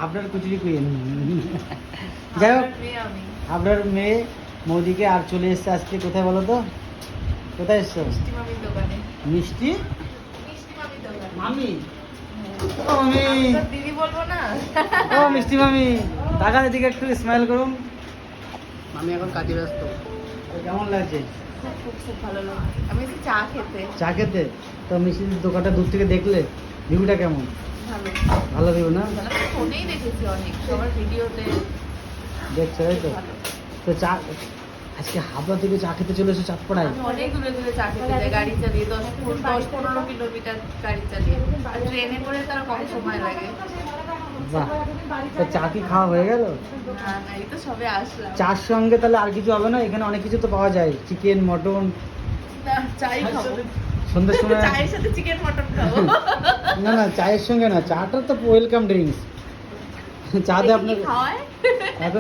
আপনার কুচুরি কুইন। যাই হোক, আপনার মেয়ে মোদিকে আর চলে এসছে আজকে কোথায় বলো তো? কোথায় এসছো? মিষ্টি মামি। ও মামি, দিদি বলবো না। ও মিষ্টি মামি, টাকা দিকে একটু স্মাইল করুন। মামি এখন কাজে ব্যস্ত। কেমন লাগছে? খুব খুব ভালো লাগে। আমি এসে চা খেতে। চা খেতে? তো মিষ্টির দোকানটা দূর থেকে দেখলে ভিউটা কেমন? ভালো। ভালো ভিউ না? আমি ফোনেই দেখেছি অনেক, সবার ভিডিওতে। দেখছো তাই তো? ভালো। তো চা আজকে হাবড়া থেকে চা খেতে চলে এসেছো চাঁদপাড়ায়? আমি অনেক দূরে দূরে চা খেতে যাই গাড়ি চালিয়ে, 10-15 কিলোমিটার গাড়ি চালিয়ে। আর ট্রেনে করে তার কম সময় লাগে। বাহ, তো চা কি খাওয়া হয়ে গেল? না না, এই তো সবে আসলাম। চার সঙ্গে তাহলে আর কিছু হবে না? এখানে অনেক কিছু তো পাওয়া যায়, চিকেন, মটন। না, চাই খাবো। সন্ধ্যের সময় চায়ের সাথে চিকেন মটন খাবো। না না, চায়ের সঙ্গে না, চাটা তো ওয়েলকাম ড্রিঙ্কস। চা দিয়ে দেখি কি আপনার খাওয়ায়?